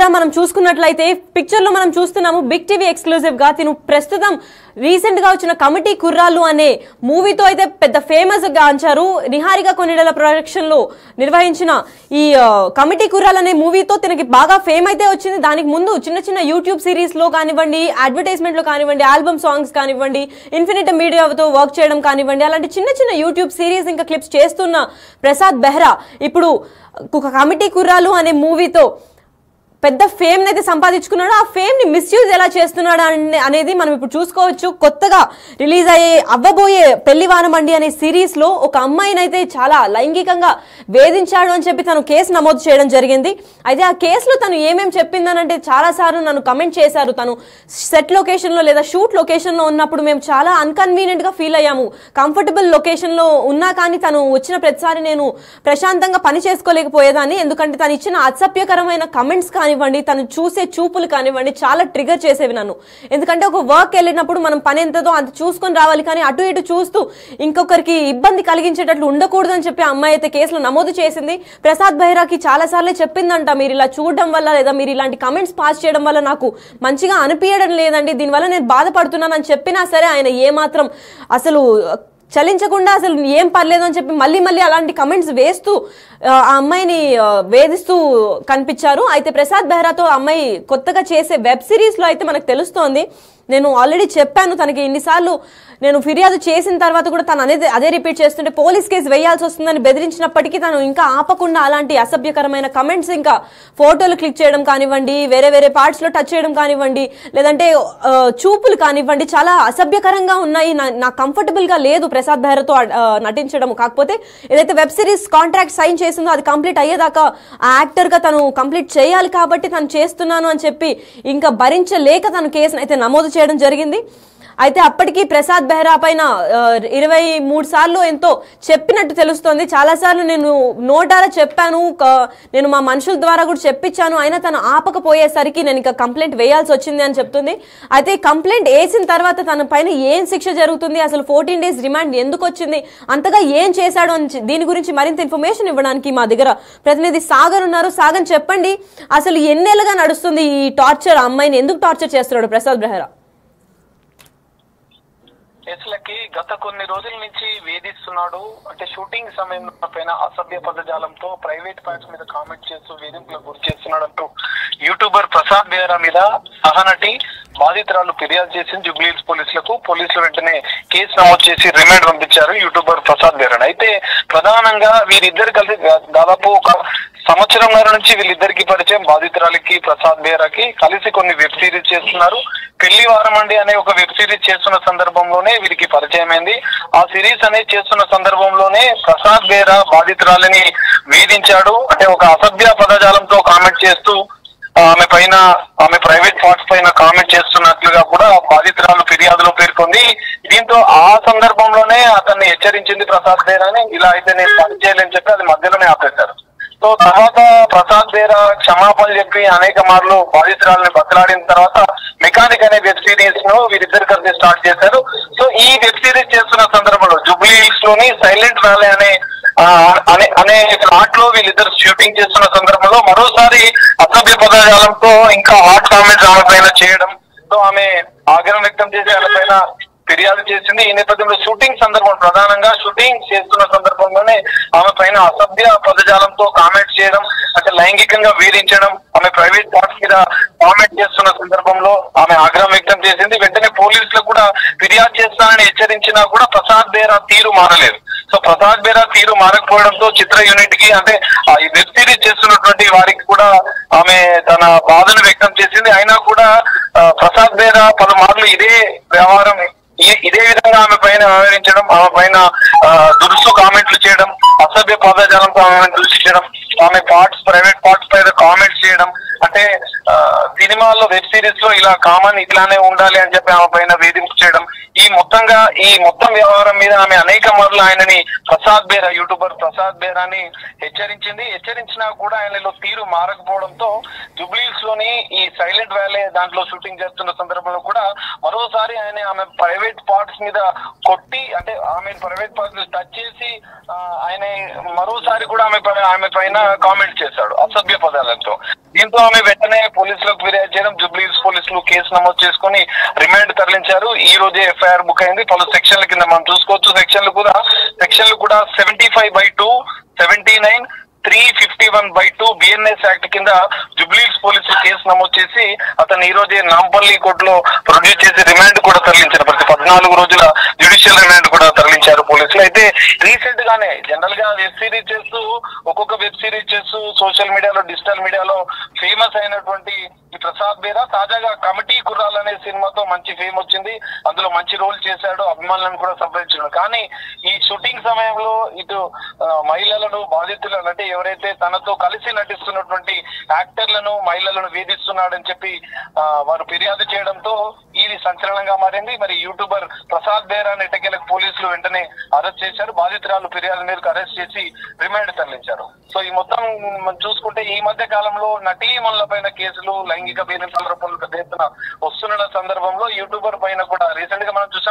కూడా మనం చూసుకున్నట్లయితే పిక్చర్ లో మనం చూస్తున్నాము బిగ్ టీవీ ఎక్స్క్లూజివ్ గా తిను ప్రస్తుతం రీసెంట్ గా వచ్చిన కమిటీ కుర్రాళ్ళు అనే మూవీతో అయితే పెద్ద ఫేమస్ గా అంచారు. నిహారిక కొనిడెల ప్రొడక్షన్ లో నిర్వహించిన ఈ కమిటీ కుర్రాళ్ళు అనే మూవీతో తనకి బాగా ఫేమ్ అయితే వచ్చింది. దానికి ముందు చిన్న చిన్న యూట్యూబ్ సిరీస్ లో కానివ్వండి, అడ్వర్టైజ్మెంట్ లో కానివ్వండి, ఆల్బమ్ సాంగ్స్ కానివ్వండి, ఇన్ఫినిట్ మీడియాతో వర్క్ చేయడం కానివ్వండి, అలాంటి చిన్న చిన్న యూట్యూబ్ సిరీస్ ఇంకా క్లిప్స్ చేస్తున్న ప్రసాద్ బెహ్రా ఇప్పుడు ఒక కమిటీ కుర్రాళ్ళు అనే మూవీతో పెద్ద ఫేమ్ అయితే సంపాదించుకున్నాడు. ఆ ఫేమ్ ని మిస్యూజ్ ఎలా చేస్తున్నాడు అనేది మనం ఇప్పుడు చూసుకోవచ్చు. కొత్తగా రిలీజ్ అవ్వబోయే పెళ్లివారం అండి అనే సిరీస్ లో ఒక అమ్మాయిని అయితే చాలా లైంగికంగా వేధించాడు అని చెప్పి తను కేసు నమోదు చేయడం జరిగింది. అయితే ఆ కేసులో తను ఏమేమి చెప్పిందనంటే చాలా సార్లు నన్ను కమెంట్ చేశారు. తను సెట్ లొకేషన్ లో లేదా షూట్ లొకేషన్ లో ఉన్నప్పుడు మేము చాలా అన్కన్వీనియంట్ గా ఫీల్ అయ్యాము. కంఫర్టబుల్ లొకేషన్ లో ఉన్నా కానీ తను వచ్చిన ప్రతిసారి నేను ప్రశాంతంగా పని చేసుకోలేకపోయేదాన్ని. ఎందుకంటే తను ఇచ్చిన అసభ్యకరమైన కమెంట్స్ కానివ్వండి, తను చూసే చూపులు కానివ్వండి చాలా ట్రిగర్ చేసేవి నన్ను. ఎందుకంటే ఒక వర్క్ వెళ్ళినప్పుడు మనం పని ఎంతదో అంత చూసుకొని రావాలి, కానీ అటు ఇటు చూస్తూ ఇంకొకరికి ఇబ్బంది కలిగించేటట్లు ఉండకూడదు అని చెప్పి అమ్మాయి అయితే కేసులో నమోదు చేసింది. ప్రసాద్ బెహ్రాకి చాలా సార్లే చెప్పిందంట, మీరు ఇలా చూడడం వల్ల లేదా మీరు ఇలాంటి కమెంట్స్ పాస్ చేయడం వల్ల నాకు మంచిగా అనిపించడం లేదండి, దీనివల్ల నేను బాధపడుతున్నానని చెప్పినా సరే ఆయన ఏమాత్రం అసలు చలించకుండా అసలు ఏం పర్లేదు అని చెప్పి మళ్ళీ మళ్ళీ అలాంటి కమెంట్స్ వేస్తూ ఆ అమ్మాయిని వేధిస్తూ కనిపించారు. అయితే ప్రసాద్ బెహ్రాతో అమ్మాయి కొత్తగా చేసే వెబ్ సిరీస్ లో అయితే మనకు తెలుస్తోంది. నేను ఆల్రెడీ చెప్పాను తనకి ఇన్నిసార్లు నేను ఫిర్యాదు చేసిన తర్వాత కూడా తను అదే రిపీట్ చేస్తుంటే పోలీస్ కేసు వేయాల్సి వస్తుందని బెదిరించినప్పటికీ తను ఇంకా ఆపకుండా అలాంటి అసభ్యకరమైన కమెంట్స్ ఇంకా ఫోటోలు క్లిక్ చేయడం కానివ్వండి, వేరే వేరే పార్ట్స్ లో టచ్ చేయడం కానివ్వండి, లేదంటే చూపులు కానివ్వండి చాలా అసభ్యకరంగా ఉన్నాయి. నాకు కంఫర్టబుల్ గా లేదు ప్రసాద్ బెహ్రాతో నటించడం. కాకపోతే ఏదైతే వెబ్ సిరీస్ కాంట్రాక్ట్ సైన్ చేసిందో అది కంప్లీట్ అయ్యేదాకా ఆ యాక్టర్ గా తను కంప్లీట్ చేయాలి కాబట్టి తను చేస్తున్నాను అని చెప్పి ఇంకా భరించలేక తను కేసును అయితే నమోదు చేయడం జరిగింది. అయితే అప్పటికి ప్రసాద్ బెహ్రా పైన 23 సార్లు ఎంతో చెప్పినట్టు తెలుస్తోంది. చాలా సార్లు నేను నోటారా చెప్పాను, నేను మా మనుషుల ద్వారా కూడా చెప్పించాను, అయినా తను ఆపకపోయేసరికి నేను ఇంకా కంప్లైంట్ వేయాల్సి వచ్చింది అని చెప్తుంది. అయితే కంప్లైంట్ వేసిన తర్వాత తన పైన ఏం శిక్ష జరుగుతుంది, అసలు 14 days రిమాండ్ ఎందుకు వచ్చింది, అంతగా ఏం చేశాడు అని దీని గురించి మరింత ఇన్ఫర్మేషన్ ఇవ్వడానికి మా దగ్గర ప్రతినిధి సాగర్ ఉన్నారు. సాగర్ చెప్పండి, అసలు ఎన్నేళ్ళుగా నడుస్తుంది ఈ టార్చర్, అమ్మాయిని ఎందుకు టార్చర్ చేస్తున్నాడు ప్రసాద్ బెహ్రా? కేసులకి గత కొన్ని రోజుల నుంచి వేధిస్తున్నాడు. అంటే షూటింగ్ సమయం పైన అసభ్య పదజాలంతో ప్రైవేట్ పార్ట్స్ మీద కామెంట్ చేస్తూ వేధింపులకు గురి చేస్తున్నాడు అంటూ యూట్యూబర్ ప్రసాద్ బెహ్రా మీద సహనటి బాధితురాలు ఫిర్యాదు చేసింది జూబ్లీహిల్స్ పోలీసులకు. పోలీసులు వెంటనే కేసు నమోదు చేసి రిమాండ్ పంపించారు యూట్యూబర్ ప్రసాద్ బెహ్రా. అయితే ప్రధానంగా వీరిద్దరు కలిసి దాదాపు ఒక సంవత్సరంన్నర నుంచి వీళ్ళిద్దరికి పరిచయం. బాధితురాలికి ప్రసాద్ బెహ్రాకి కలిసి కొన్ని వెబ్ సిరీస్ చేస్తున్నారు. పెళ్లి వారం అండి అనే ఒక వెబ్ సిరీస్ చేస్తున్న సందర్భంలోనే వీరికి పరిచయం అయింది. ఆ సిరీస్ అనేది చేస్తున్న సందర్భంలోనే ప్రసాద్ బెహ్రా బాధితురాలిని వేధించాడు. అంటే ఒక అసభ్య పదజాలంతో కామెంట్ చేస్తూ ఆమె ప్రైవేట్ పార్ట్స్ పైన కామెంట్ చేస్తున్నట్లుగా కూడా బాధితురాలు ఫిర్యాదులో పేర్కొంది. దీంతో ఆ సందర్భంలోనే అతన్ని హెచ్చరించింది ప్రసాద్ బెహ్రాని, ఇలా అయితే నేను పని చేయలేని చెప్పి అది మధ్యలోనే ఆపేశారు. సో తర్వాత ప్రసాద్ బెహ్రా క్షమాపణ చెప్పి అనేక మార్లు బాధితురాలని బతలాడిన తర్వాత మెకానిక్ అనే వెబ్ సిరీస్ ను వీరిద్దరు కలిసి స్టార్ట్ చేశారు. సో ఈ వెబ్ సిరీస్ చేస్తున్న సందర్భంలో జూబ్లీహిల్స్ లోని సైలెంట్ వ్యాలీ అనే ఫ్లాట్ లో వీళ్ళిద్దరు షూటింగ్ చేస్తున్న సందర్భంలో మరోసారి అసభ్య పదజాలంతో ఇంకా హాట్ కామెంట్స్ ఆమె పైన చేయడం, సో ఆమె ఆగ్రహం వ్యక్తం చేసి ఆమె పైన ఫిర్యాదు చేసింది. ఈ నేపథ్యంలో షూటింగ్ సందర్భం ప్రధానంగా షూటింగ్ చేస్తున్న సందర్భంలోనే ఆమె పైన అసభ్య పదజాలంతో కామెంట్స్ చేయడం, అంటే లైంగికంగా వేధించడం, ఆమె ప్రైవేట్ పార్ట్స్ మీద కామెంట్ చేస్తున్న సందర్భంలో ఆమె ఆగ్రహం వ్యక్తం చేసింది. వెంటనే పోలీసులకు కూడా ఫిర్యాదు చేస్తానని హెచ్చరించినా కూడా ప్రసాద్ బెహ్రా తీరు మారలేదు. సో ప్రసాద్ బెహ్రా తీరు మారకపోవడంతో చిత్ర యూనిట్ కి అంటే ఈ వెబ్ సిరీస్ చేస్తున్నటువంటి వారికి కూడా ఆమె తన బాధను వ్యక్తం చేసింది. అయినా కూడా ప్రసాద్ బెహ్రా పలుమార్లు ఇదే విధంగా ఆమె పైన వ్యవహరించడం, ఆమె పైన దురుసు కామెంట్లు చేయడం, అసభ్య పదజాలంతో ఆమె దూషించడం, ఆమె ప్రైవేట్ పార్ట్స్ పైన కామెంట్స్ చేయడం, అంటే సినిమాల్లో వెబ్ సిరీస్ లో ఇలా కామన్ ఇట్లానే ఉండాలి అని చెప్పి ఆమె పైన వేధింపు చేయడం, ఈ మొత్తం వ్యవహారం మీద ఆమె అనేక మార్లు ఆయనని ప్రసాద్ బెహ్రా యూట్యూబర్ ప్రసాద్ బెహ్రాని హెచ్చరించినా కూడా ఆయనలో తీరు మారకపోవడంతో జూబ్లీహిల్స్ లోని ఈ సైలెంట్ వ్యాలీ దాంట్లో షూటింగ్ చేస్తున్న సందర్భంలో కూడా మరోసారి ఆమె ప్రైవేట్ ప్రైవేట్ పార్ట్స్ మీద కొట్టి, అంటే ఆమె ప్రైవేట్ పార్ట్స్ టచ్ చేసి ఆయన మరోసారి కూడా ఆమె పైన కామెంట్ చేశాడు అసభ్య పదాలతో. దీంతో ఆమె వెంటనే పోలీసులకు ఫిర్యాదు చేయడం, జూబ్లీహిల్స్ పోలీసులు కేసు నమోదు చేసుకుని రిమాండ్ తరలించారు. ఈ రోజే ఎఫ్ఐఆర్ బుక్ అయింది. పలు సెక్షన్ల కింద మనం చూసుకోవచ్చు. సెక్షన్లు కూడా 75/2, 79, 351/2 BNS యాక్ట్ కింద జూబ్లీహిల్స్ పోలీసులు కేసు నమోదు చేసి అతను ఈ రోజే నాంపల్లి కోర్టులో ప్రొడ్యూస్ చేసి రిమాండ్ కూడా తరలించారు. ప్రతి 14 రోజుల జ్యుడిషియల్ రిమాండ్ కూడా తరలించారు పోలీసులు. అయితే రీసెంట్ గానే జనరల్ గా ఒక్కొక్క వెబ్ సిరీస్ చేస్తూ సోషల్ మీడియాలో, డిజిటల్ మీడియాలో ఫేమస్ అయినటువంటి ఈ ప్రసాద్ బేరా తాజాగా కమిటీ కుర్రాలు అనే సినిమాతో మంచి ఫేమ్ వచ్చింది. అందులో మంచి రోల్ చేశాడు, అభిమానులను కూడా సంప్రదించాడు. కానీ ఈ షూటింగ్ సమయంలో ఇటు మహిళలను, బాధితులను, అంటే ఎవరైతే తనతో కలిసి నటిస్తున్నటువంటి యాక్టర్లను, మహిళలను వేధిస్తున్నాడని చెప్పి వారు ఫిర్యాదు చేయడంతో ఇది సంచలనంగా మారింది. మరి యూట్యూబర్ ప్రసాద్ బేరాని ఎట్టకేలకు పోలీసులు వెంటనే అరెస్ట్ చేశారు. బాధితురాలు ఫిర్యాదు మేరకు అరెస్ట్ చేసి రిమాండ్ తరలించారు. సో ఈ మొత్తం చూసుకుంటే ఈ మధ్య కాలంలో నటీమణుల పైన కేసులు, లైంగిక వేధింపుల రూపంలో పెద్ద ఎత్తున వస్తున్న సందర్భంలో యూట్యూబర్ పైన కూడా రీసెంట్ గా మనం చూసాం.